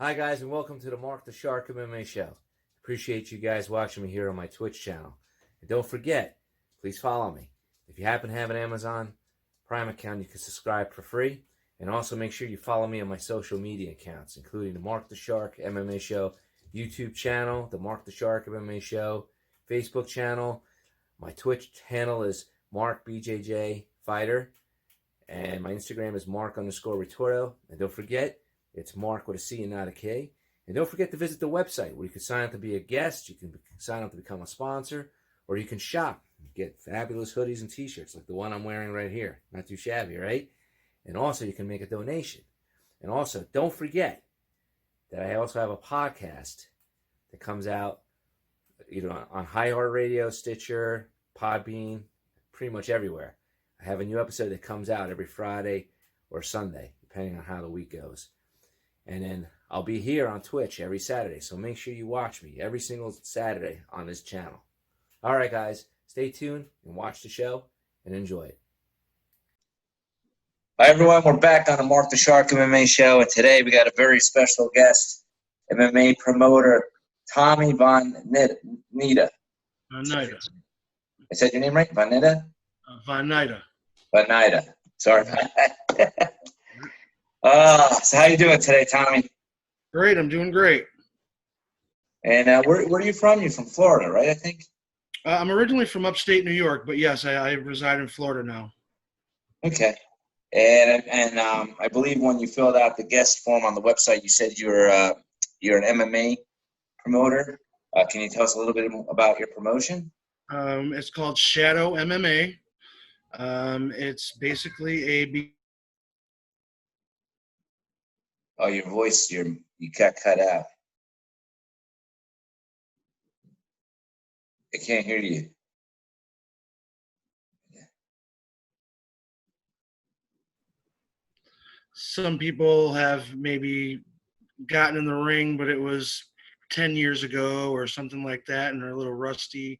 Hi, guys, and welcome to the Marc the Shark MMA show. Appreciate you guys watching me here on my Twitch channel. And don't forget, please follow me. If you happen to have an Amazon Prime account, you can subscribe for free. And also make sure you follow me on my social media accounts, including the Marc the Shark MMA show, YouTube channel, the Marc the Shark MMA show, Facebook channel. My Twitch channel is Marc BJJ Fighter. And my Instagram is Marc_Retorto. And don't forget, it's Marc with a C and not a K. And don't forget to visit the website where you can sign up to be a guest, you can sign up to become a sponsor, or you can shop. Get fabulous hoodies and t-shirts like the one I'm wearing right here. Not too shabby, right? And also you can make a donation. And also don't forget that I also have a podcast that comes out either on iHeartRadio, Stitcher, Podbean, pretty much everywhere. I have a new episode that comes out every Friday or Sunday, depending on how the week goes. And then I'll be here on Twitch every Saturday, so make sure you watch me every single Saturday on this channel. All right, guys, stay tuned and watch the show and enjoy it. Hi, everyone. We're back on the Marc the Shark MMA show, and today we got a very special guest, MMA promoter Tommy Von Nida. Nida. I said your name right? Von Nida? Von Nida. Von Nida. Sorry about that. So how you doing today, Tommy? Great. I'm doing great. And where are you from? You're from Florida, right, I think? I'm originally from upstate New York, but yes, I reside in Florida now. Okay. And I believe when you filled out the guest form on the website, you said you're an MMA promoter. Can you tell us a little bit about your promotion? It's called Shadow MMA. It's basically a... Oh, your voice, you got cut out. I can't hear you. Some people have maybe gotten in the ring, but it was 10 years ago or something like that, and they're a little rusty.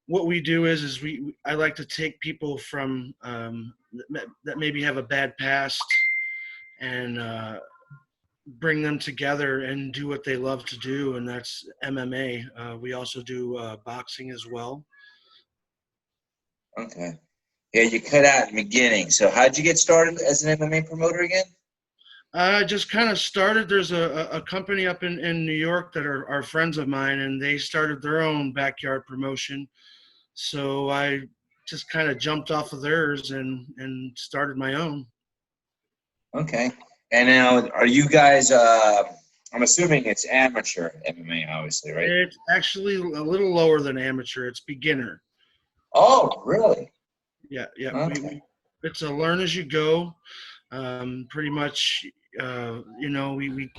What we do is I like to take people from that maybe have a bad past and bring them together and do what they love to do, and that's MMA. We also do boxing as well. Okay. Yeah, you cut out in the beginning. So how'd you get started as an MMA promoter again? I just kind of started. There's a company up in New York that are friends of mine, and they started their own backyard promotion. So I just kind of jumped off of theirs and started my own. Okay. And now, are you guys? I'm assuming it's amateur MMA, obviously, right? It's actually a little lower than amateur. It's beginner. Oh, really? Yeah. Okay. It's a learn as you go. Pretty much, we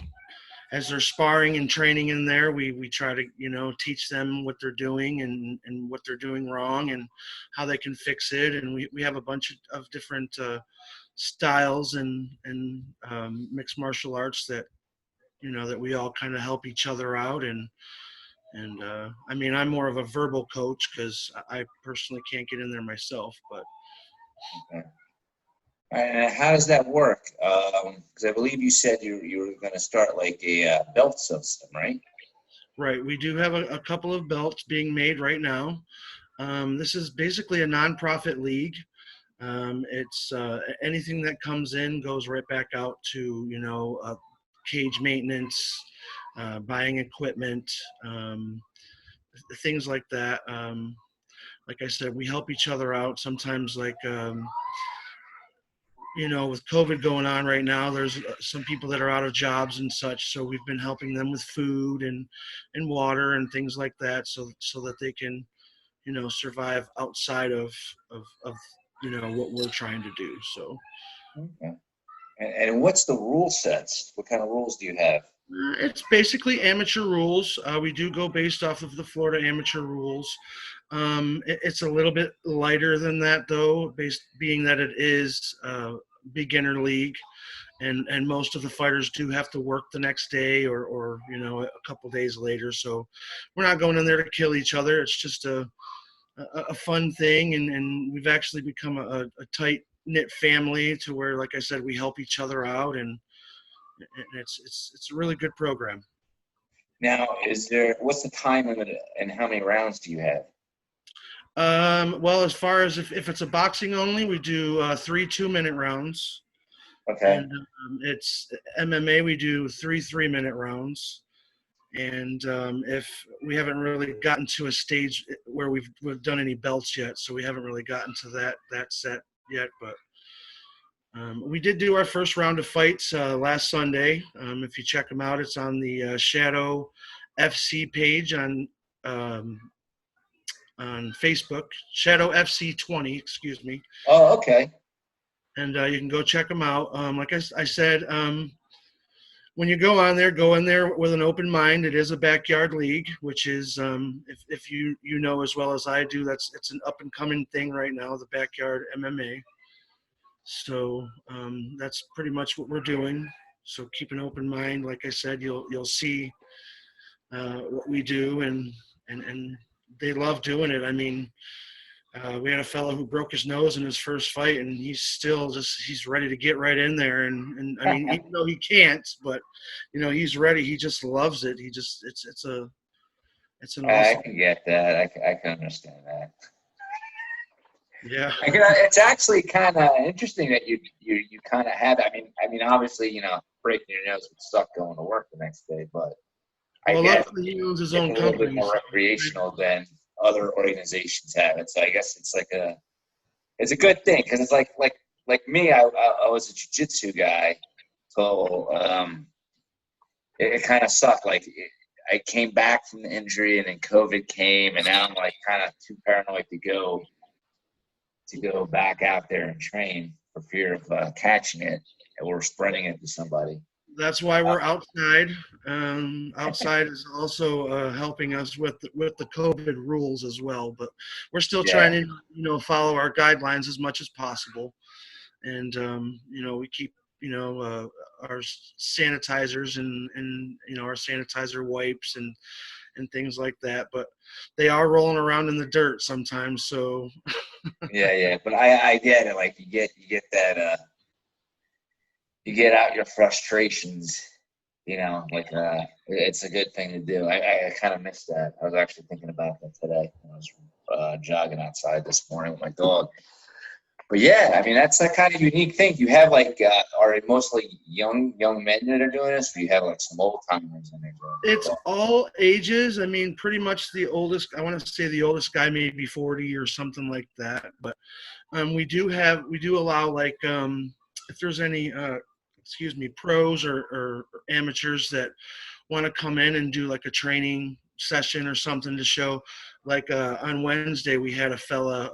as they're sparring and training in there, we try to, teach them what they're doing and what they're doing wrong and how they can fix it. And we have a bunch of different styles and mixed martial arts that, that we all kind of help each other out. And I mean, I'm more of a verbal coach because I personally can't get in there myself, but. Okay. And how does that work? Because I believe you said you were going to start like a belt system, right? Right. We do have a couple of belts being made right now. This is basically a nonprofit league. It's anything that comes in goes right back out to, cage maintenance, buying equipment, things like that. Like I said, we help each other out. Sometimes with COVID going on right now, there's some people that are out of jobs and such. So we've been helping them with food and water and things like that, so that they can, survive outside of what we're trying to do. So. Okay. And what's the rule sets? What kind of rules do you have? It's basically amateur rules. We do go based off of the Florida amateur rules. It's a little bit lighter than that, though, being that it is beginner league, and most of the fighters do have to work the next day or a couple days later. So we're not going in there to kill each other. It's just a fun thing, and we've actually become a tight knit family to where, like I said, we help each other out, and and it's a really good program. Now, what's the time limit and how many rounds do you have? Well, as far as if it's a boxing only, we do 3 2-minute rounds. Okay. And it's MMA, we do 3 3-minute rounds. And if we haven't really gotten to a stage where we've done any belts yet, so we haven't really gotten to that set yet. But we did do our first round of fights last Sunday. If you check them out, it's on the Shadow FC page on Facebook, Shadow FC 20, excuse me. Oh, okay. And you can go check them out. Like I said, when you go in there with an open mind. It is a backyard league, which is, if you know as well as I do, it's an up and coming thing right now, the backyard MMA. So that's pretty much what we're doing. So keep an open mind. Like I said, you'll see what we do, and they love doing it. I mean, we had a fellow who broke his nose in his first fight, and he's ready to get right in there. And I mean, even though he can't, but he's ready. He just loves it. It's an awesome. I can get that. I can understand that. Yeah. It's actually kind of interesting that you kind of had. I mean, obviously, breaking your nose would suck going to work the next day, but I guess luckily he owns his it's own a little company. bit more recreational than other organizations have it. So I guess it's it's a good thing, because it's like me. I was a jiu-jitsu guy, so it kind of sucked. Like I came back from the injury, and then COVID came, and now I'm like kind of too paranoid to go back out there and train for fear of catching it or spreading it to somebody. That's why we're outside. Outside is also helping us with the COVID rules as well. But we're still trying to follow our guidelines as much as possible, and we keep our sanitizers and our sanitizer wipes and things like that. But they are rolling around in the dirt sometimes. So yeah. But I get it. Like you get that. You get out your frustrations, it's a good thing to do. I kind of missed that. I was actually thinking about that today when I was jogging outside this morning with my dog. But yeah, I mean, that's a kind of unique thing. You have are it mostly young men that are doing this, or you have some old timers in there? It's all ages. I mean, pretty much the oldest, I want to say the oldest guy may be 40 or something like that. But we do allow if there's any pros or amateurs that want to come in and do a training session or something to show. On Wednesday, we had a fella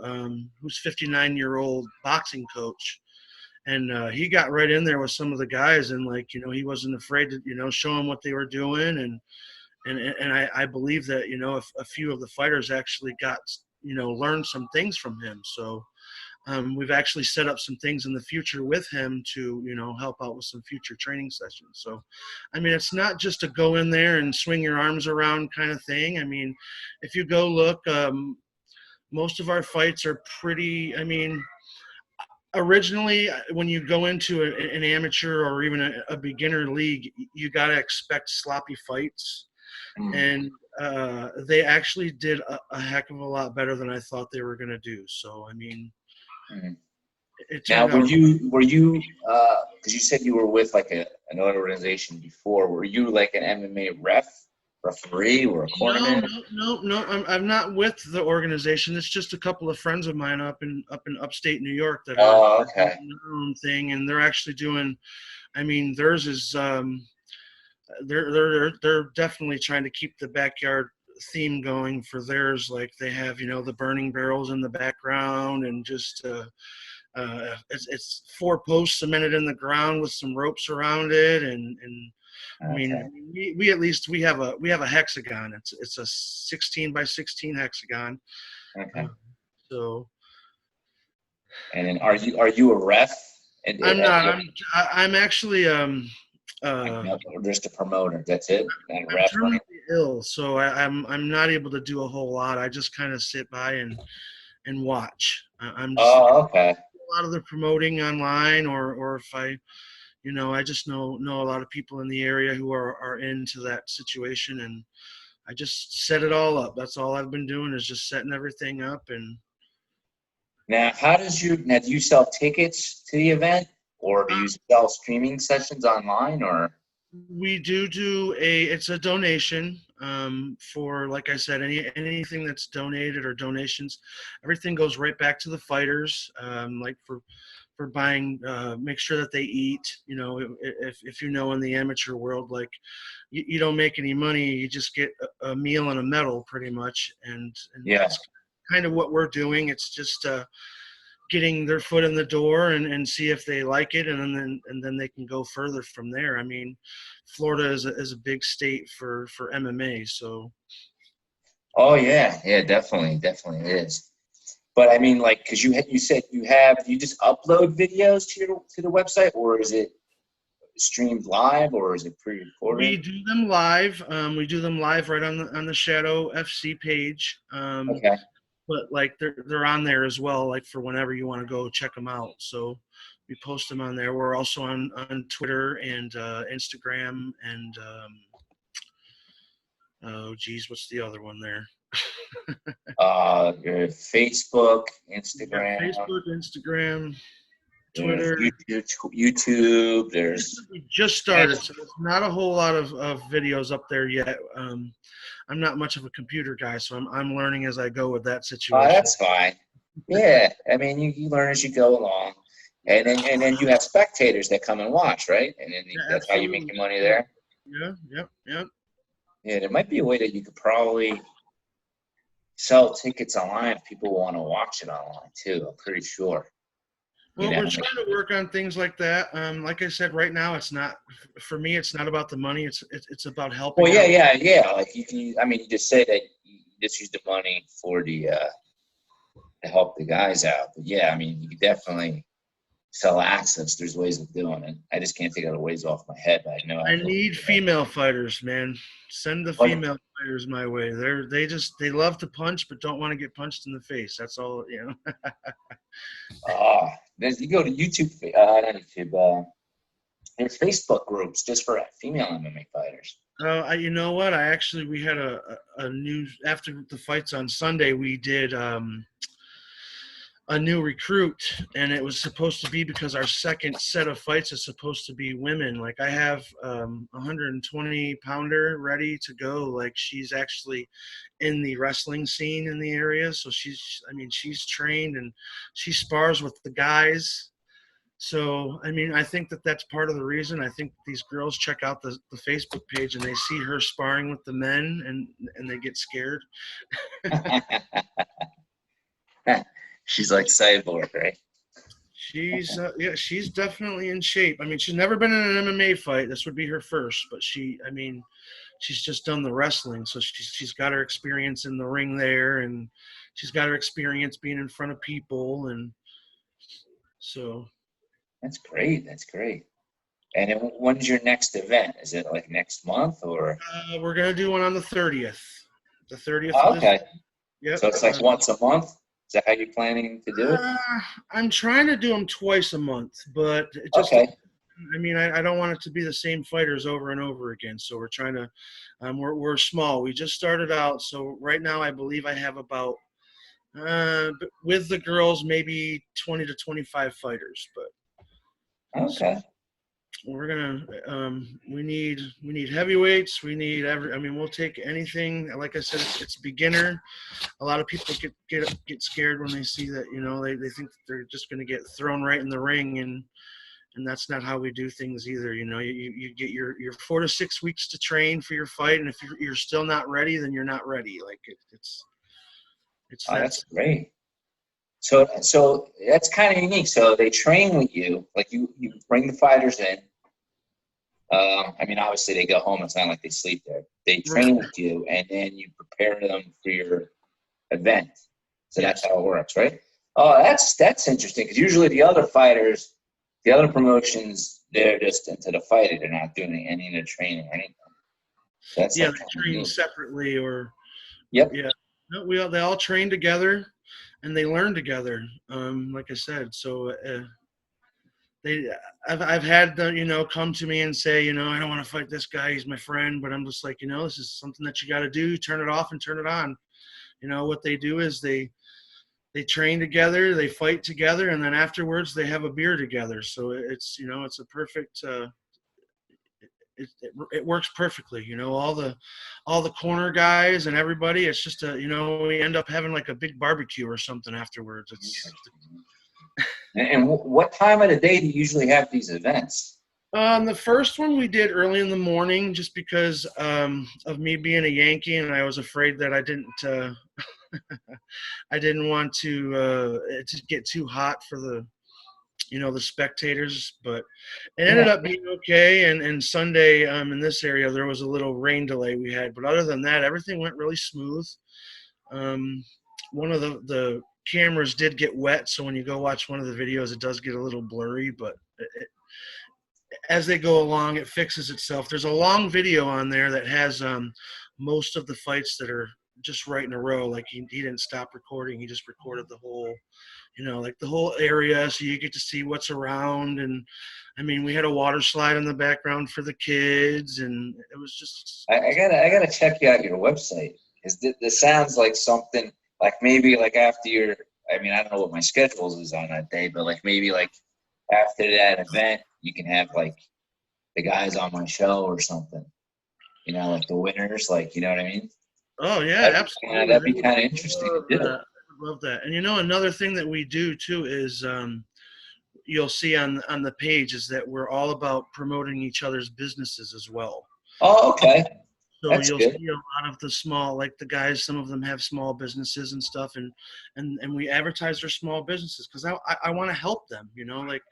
who's 59-year-old boxing coach, and he got right in there with some of the guys, and he wasn't afraid to show them what they were doing, and I believe that a few of the fighters actually got learned some things from him. So we've actually set up some things in the future with him to, help out with some future training sessions. So, I mean, it's not just a go in there and swing your arms around kind of thing. I mean, if you go look, most of our fights are pretty, originally when you go into an amateur or even a beginner league, you got to expect sloppy fights. And they actually did a heck of a lot better than I thought they were going to do. So, I mean, now, were you because you said you were with an organization before, were you an MMA referee or a cornerman? No, I'm not with the organization. It's just a couple of friends of mine up in upstate New York that are doing their own thing, and they're actually doing, theirs is they're definitely trying to keep the backyard theme going for theirs. Like they have the burning barrels in the background, and just it's 4 posts cemented in the ground with some ropes around it, and I mean we at least we have a hexagon. It's a 16 by 16 hexagon. Okay. So. And then are you a ref? I'm not. I'm actually just a promoter. That's it. I'm terminally ill, so I'm not able to do a whole lot. I just kind of sit by and watch. I'm just okay. a lot of the promoting online, or if I you know, I just know a lot of people in the area who are into that situation, and I just set it all up. That's all I've been doing is just setting everything up. And Now, do you sell tickets to the event, or do you sell streaming sessions online, or? we do it's a donation for, like I said, anything that's donated or donations, everything goes right back to the fighters. Like for buying, make sure that they eat. You know, if you know, in the amateur world, like you don't make any money, you just get a meal and a medal pretty much, and Yeah. that's kind of what we're doing. It's just getting their foot in the door and see if they like it, and then they can go further from there. I mean, Florida is a big state for MMA, so. Oh yeah, yeah, definitely it is. But I mean, like, because you said you just upload videos to the website, or is it streamed live, or is it pre-recorded? We do them live. We do them live right on the Shadow FC page. Okay. But like they're on there as well, like for whenever you want to go check them out. So we post them on there. We're also on Twitter and Instagram and oh geez, what's the other one there? Your Facebook, Yeah, Instagram, Facebook, Instagram, there's Twitter. YouTube. There's We just started, so there's not a whole lot of videos up there yet. I'm not much of a computer guy, so I'm learning as I go with that situation. that's fine. Yeah, I mean, you learn as you go along, and then you have spectators that come and watch, right? And then Yeah, that's how you make absolutely. your money there. Yeah, yep, yep. Yeah, there might be a way that you could probably sell tickets online if people want to watch it online too. I'm pretty sure. Well, we're trying to work on things like that. Like I said, right now it's not for me. It's not about the money. It's about helping. Well, yeah, out. yeah. Like you can. I mean, you just say that you just use the money for the to help the guys out. But yeah, I mean, you could definitely sell access. There's ways of doing it. I just can't think of the ways off my head. But I know. I need female fighters, man. Send the female fighters my way. They love to punch, but don't want to get punched in the face. That's all, you know. You go to YouTube, not YouTube. There's Facebook groups just for female MMA fighters. You know what? We had a new, after the fights on Sunday, we did a new recruit, and it was supposed to be because our second set of fights is supposed to be women. Like I have 120 pounder ready to go. Like she's actually in the wrestling scene in the area, so she's trained and she spars with the guys. So, I mean, I think that's part of the reason. I think these girls check out the Facebook page and they see her sparring with the men, and they get scared. She's like Cyborg, right? She's definitely in shape. I mean, she's never been in an MMA fight. This would be her first, but she's just done the wrestling, so she's got her experience in the ring there, and she's got her experience being in front of people, and so. That's great. That's great. And then when's your next event? Is it like next month or? We're gonna do one on the 30th. The 30th. Oh, okay. Yep. So it's like once a month. Is that how you're planning to do it? I'm trying to do them twice a month, but it just. Okay. I mean, I don't want it to be the same fighters over and over again. So we're trying to. We're small. We just started out, so right now I believe I have about. With the girls, maybe 20 to 25 fighters, but. Okay. So we're gonna. We need heavyweights. We need we'll take anything. Like I said, it's beginner. A lot of people get scared when they see that. You know, they think that they're just gonna get thrown right in the ring, and that's not how we do things either. You know, you get your 4 to 6 weeks to train for your fight, and if you're still not ready, then you're not ready. Like it's. That's great. So that's kind of unique. So they train with you, like you bring the fighters in. I mean, obviously they go home. It's not like they sleep there. They train with you, and then you prepare them for your event. So that's how it works, right? Oh, that's interesting because usually the other fighters, the other promotions, they're just into the fighting. They're not doing any of the training or anything. So that's they train separately or. Yep. Yeah. No, they all train together. And they learn together, like I said. So they I've had them, come to me and say, I don't want to fight this guy. He's my friend, but I'm just like, this is something that you got to do. Turn it off and turn it on. What they do is they train together, they fight together, and then afterwards they have a beer together. So it's a perfect. It works perfectly. All the corner guys and everybody. It's just we end up having like a big barbecue or something afterwards. It's And what time of the day do you usually have these events? The first one we did early in the morning, just because of me being a Yankee, and I was afraid that I didn't want to get too hot for the spectators, but it ended up being okay. And Sunday, in this area, there was a little rain delay we had, but other than that, everything went really smooth. One of the cameras did get wet, so when you go watch one of the videos, it does get a little blurry, but as they go along, it fixes itself. There's a long video on there that has most of the fights that are just right in a row. Like he didn't stop recording. He just recorded the whole, like the whole area. So you get to see what's around. And I mean, we had a water slide in the background for the kids, and it was just. I gotta check out your website. This sounds like something like maybe like after your. I mean, I don't know what my schedule is on that day, but like maybe like after that event, you can have like the guys on my show or something. Like the winners, like you know what I mean? Oh yeah, absolutely. That'd be kind of interesting to do. I love that. And another thing that we do too is you'll see on the page is that we're all about promoting each other's businesses as well. Oh, okay. So That's you'll good. see a lot of the small, like the guys, some of them have small businesses and stuff, and we advertise their small businesses because I want to help them. Like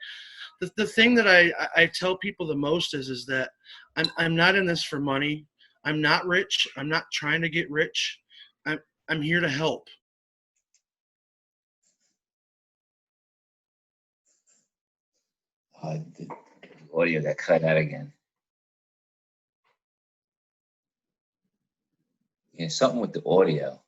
the thing that I tell people the most is that I'm not in this for money. I'm not rich. I'm not trying to get rich. I'm here to help. The audio got cut out again. Yeah, something with the audio.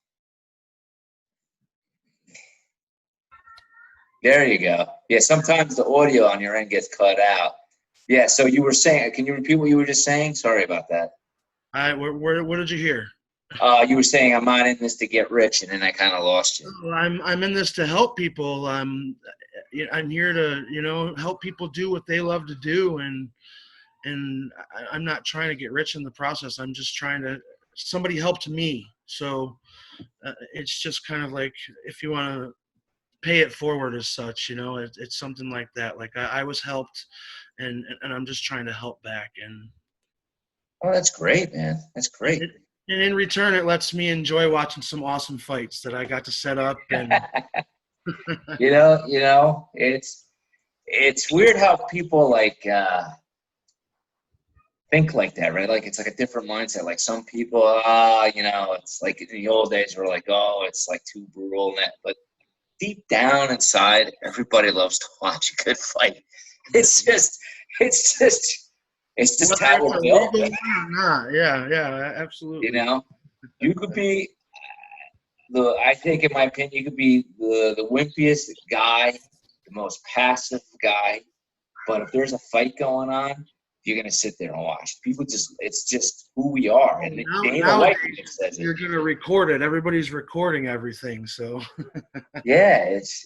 There you go. Yeah, sometimes the audio on your end gets cut out. Yeah, so you were saying, can you repeat what you were just saying? Sorry about that. What did you hear? You were saying I'm not in this to get rich, and then I kind of lost you. I'm in this to help people. I'm here to help people do what they love to do, and I'm not trying to get rich in the process. I'm just trying to. Somebody helped me, so it's just kind of like if you want to pay it forward as such, it's something like that. Like I was helped, and I'm just trying to help back. And oh, that's great, man. That's great. And in return, it lets me enjoy watching some awesome fights that I got to set up. And it's weird how people like think like that, right? Like it's like a different mindset. Like some people, it's like in the old days, we're like, oh, it's like too brutal, and that. But deep down inside, everybody loves to watch a good fight. It's just how we're built. Yeah, absolutely. You could be I think in my opinion, you could be the wimpiest guy, the most passive guy, but if there's a fight going on, you're gonna sit there and watch. It's just who we are. And now you're gonna record it. Everybody's recording everything, so yeah, it's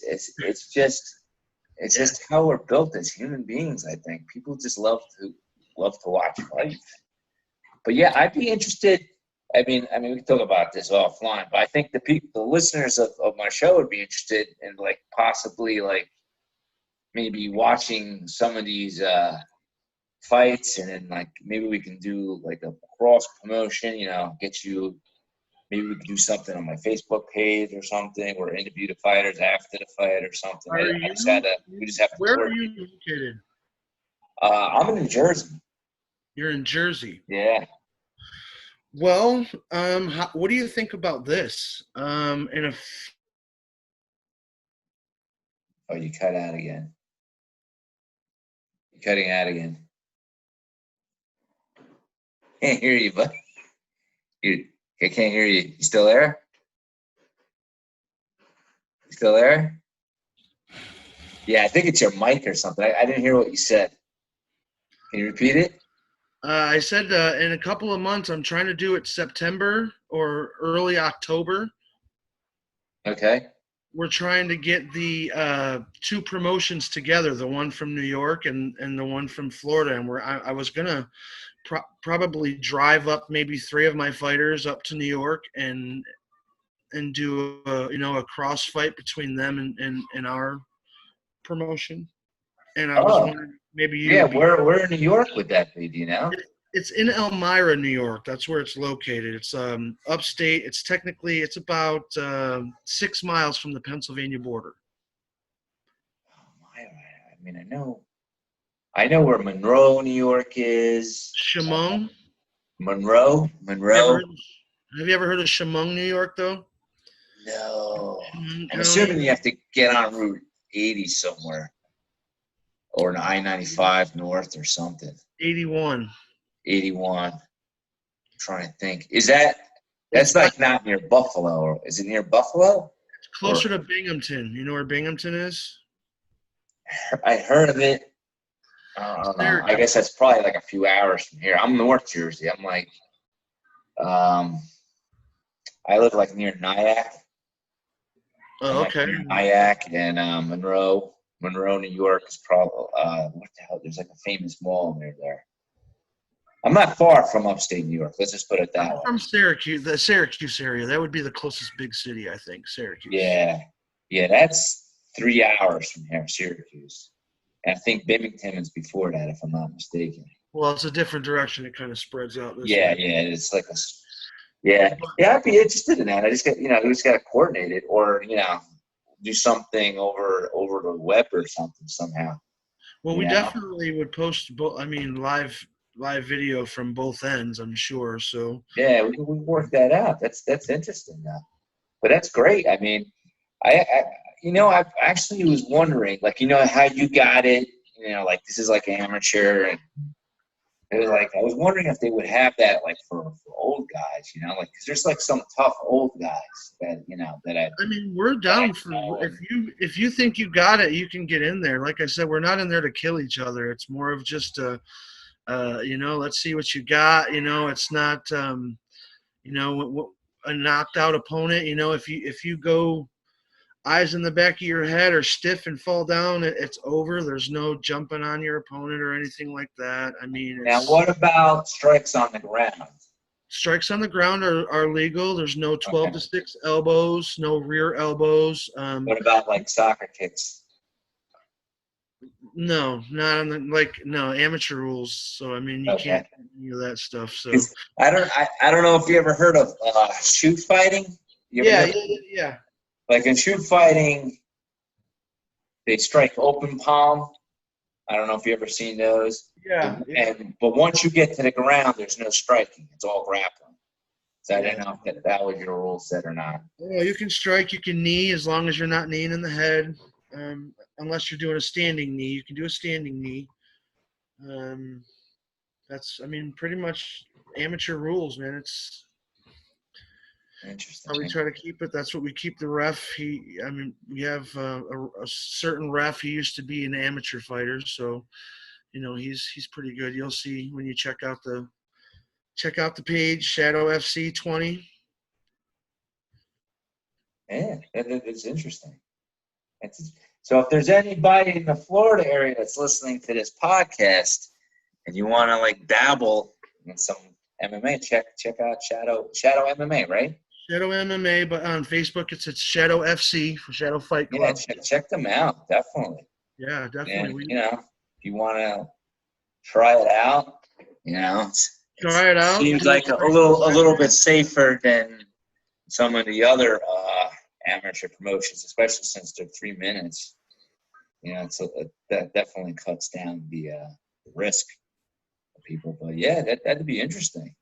just how we're built as human beings. I think people just love to watch fights. But yeah, I'd be interested. I mean, we can talk about this offline, but I think the listeners of my show would be interested in like possibly like maybe watching some of these fights, and then like maybe we can do like a cross promotion. Get you. Maybe we could do something on my Facebook page or something, or interview the fighters after the fight or something. We just have to. Where are you located? I'm in New Jersey. You're in Jersey. Yeah. Well, what do you think about this? Oh, you cut out again. You're cutting out again. Can't hear you, bud. I can't hear you. You still there? You still there? Yeah, I think it's your mic or something. I didn't hear what you said. Can you repeat it? I said in a couple of months, I'm trying to do it September or early October. Okay. We're trying to get the two promotions together, the one from New York and the one from Florida. And I was going to probably drive up maybe 3 of my fighters up to New York and do a cross fight between them and our promotion. And I was Oh, wondering maybe you yeah. would be. Where in New York would that be? Do you know? It's in Elmira, New York. That's where it's located. It's upstate. It's about 6 miles from the Pennsylvania border. I mean, I know where Monroe, New York is. Chemung. Monroe, Monroe. Have you ever heard of Chemung, New York, though? No. Chemung I'm County. assuming you have to get on Route 80 somewhere, or an I-95 north or something. 81. 81. I'm trying to think. It's That's like not near Buffalo, or is it near Buffalo? closer to Binghamton. You know where Binghamton is? I heard of it. I don't know. I guess that's probably like a few hours from here. I'm North Jersey. I'm like, I live like near Nyack. Oh, okay. Near Nyack and Monroe. Monroe, New York is probably what the hell? There's like a famous mall near there. I'm not far from upstate New York. Let's just put it that way. From Syracuse, the Syracuse area. That would be the closest big city, I think. Syracuse. Yeah, that's 3 hours from here, Syracuse. And I think Binghamton is before that, if I'm not mistaken. Well, it's a different direction. It kind of spreads out this Yeah, way. it's like yeah. I'd be interested in that. I just got we just got to coordinate it, or do something over the web or something somehow. Well, we definitely would post live video from both ends, I'm sure. So yeah, we work that out. That's interesting though. But that's great. I mean, I actually was wondering, like, how you got it. Like this is like amateur, and it was like I was wondering if they would have that like for old guys, like because there's like some tough old guys that I mean, we're down for if you think you got it, you can get in there. Like I said, we're not in there to kill each other. It's more of just let's see what you got. It's not a knocked out opponent. If you go eyes in the back of your head are stiff and fall down, it's over. There's no jumping on your opponent or anything like that. I mean, now what about strikes on the ground? Strikes on the ground are legal. There's no 12 to 6 elbows, no rear elbows. What about like soccer kicks? No, not on the amateur rules. So I mean, you can't do any of that stuff. So I don't know if you ever heard of shoot fighting. Yeah. Like in shoot fighting, they strike open palm. I don't know if you ever seen those. Yeah. But once you get to the ground, there's no striking. It's all grappling. So I didn't know if that was your rule set or not. Well, you can strike, you can knee as long as you're not kneeing in the head. Unless you're doing a standing knee, you can do a standing knee. That's pretty much amateur rules, man. It's interesting. how we try to keep it. That's what we keep the ref. We have a certain ref. He used to be an amateur fighter, so he's pretty good. You'll see when you check out the page, Shadow FC 20. Yeah, it's interesting. So if there's anybody in the Florida area that's listening to this podcast and you want to like dabble in some MMA, check out Shadow MMA, right? Shadow MMA, but on Facebook it's Shadow FC for Shadow Fight Club. Yeah, check them out, definitely. Yeah, definitely. And, if you want to try it out, try it out. Seems like a little bit safer than some of the other amateur promotions, especially since they're 3 minutes. That definitely cuts down the risk of people. But yeah, that'd be interesting.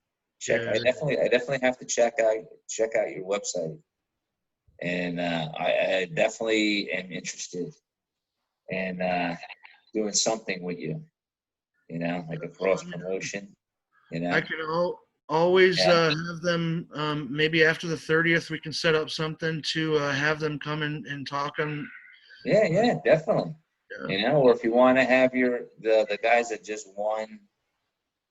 I definitely have to check out your website, and I definitely am interested in doing something with you. Like a cross promotion. I can always have them. Maybe after the 30th, we can set up something to have them come and talk on. Yeah, definitely. Yeah. Or if you want to have the guys that just won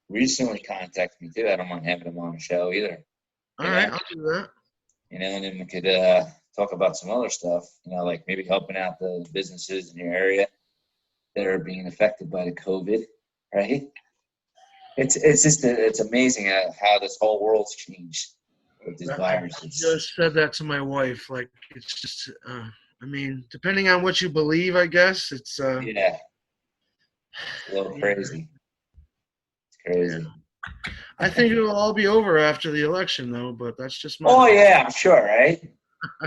recently contact me too. I don't mind having them on the show either. All right, I'll do that. And then we could talk about some other stuff. Like maybe helping out the businesses in your area that are being affected by the COVID, right? It's amazing how this whole world's changed with these I viruses. just said that to my wife. Like, it's just, depending on what you believe, I guess it's. Yeah, it's a little crazy. It's crazy. Yeah. I think it'll all be over after the election, though. But that's just my. Oh yeah, I'm sure, right?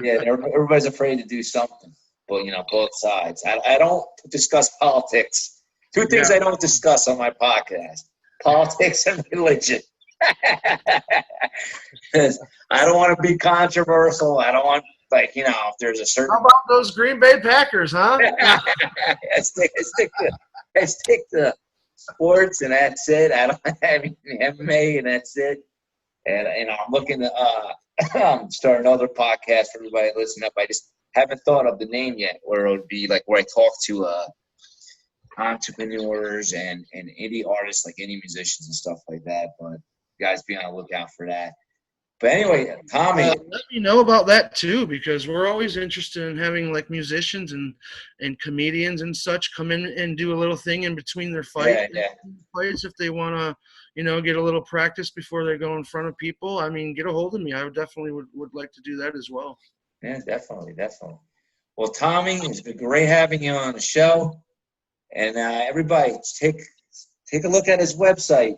Yeah, everybody's afraid to do something, but both sides. I don't discuss politics. Two things I don't discuss on my podcast: politics and religion. Because I don't want to be controversial. I don't want, if there's a certain. How about those Green Bay Packers, huh? I stick to sports, and that's it. I don't have any MMA, and that's it. And I'm looking to start another podcast for everybody to listen up. I just haven't thought of the name yet, where it would be like where I talk to entrepreneurs and indie artists, like indie musicians and stuff like that. But guys, be on the lookout for that. But anyway, Tommy, let me know about that too, because we're always interested in having like musicians and comedians and such come in and do a little thing in between their fights if they want to, get a little practice before they go in front of people. Get a hold of me. I definitely would like to do that as well. Yeah, definitely. Well, Tommy, it's been great having you on the show, and everybody, take a look at his website.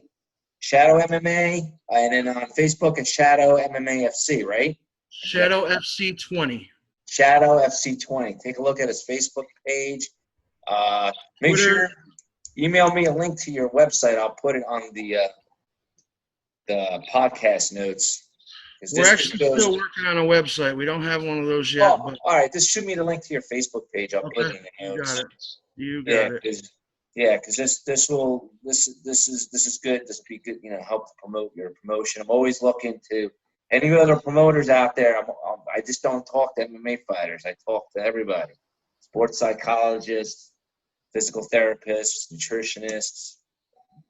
Shadow MMA, and then on Facebook it's Shadow MMA FC, right? Shadow FC 20. Shadow FC 20. Take a look at his Facebook page. Make sure email me a link to your website. I'll put it on the podcast notes. We're actually still working on a website. We don't have one of those yet. All right. Just shoot me the link to your Facebook page. I'll put it in the notes. You got it. Yeah, because this is good. This will be good. Help promote your promotion. I'm always looking to any other promoters out there. I just don't talk to MMA fighters. I talk to everybody: sports psychologists, physical therapists, nutritionists,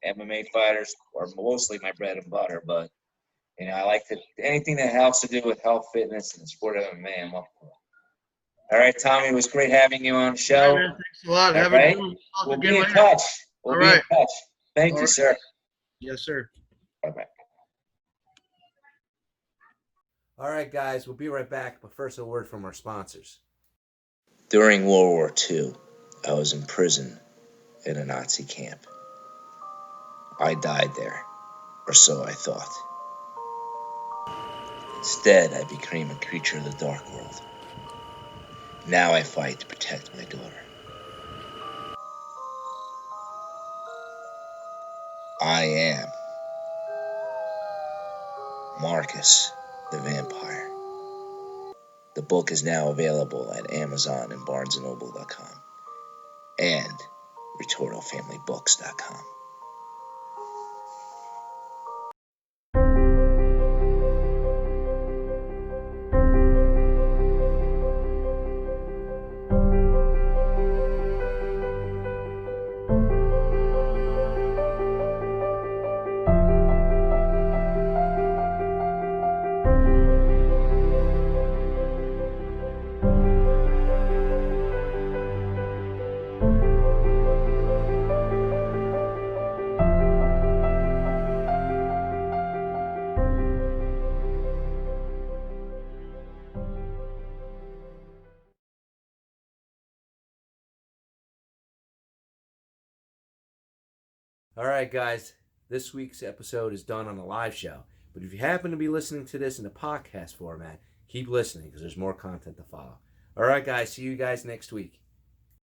MMA fighters are mostly my bread and butter. But I like anything that helps to do with health, fitness, and sport of MMA. I'm up for it. All right, Tommy, it was great having you on the show. Right, man, thanks a lot. Have a good one. We'll be in touch. We'll be in touch. Thank you, sir. Yes, sir. Bye-bye. All right, guys, we'll be right back, but first a word from our sponsors. During World War II, I was in prison in a Nazi camp. I died there, or so I thought. Instead, I became a creature of the dark world. Now I fight to protect my daughter. I am Marcus the Vampire. The book is now available at Amazon and BarnesandNoble.com and RetortoFamilyBooks.com. All right, guys, this week's episode is done on a live show. But if you happen to be listening to this in a podcast format, keep listening because there's more content to follow. All right, guys, see you guys next week.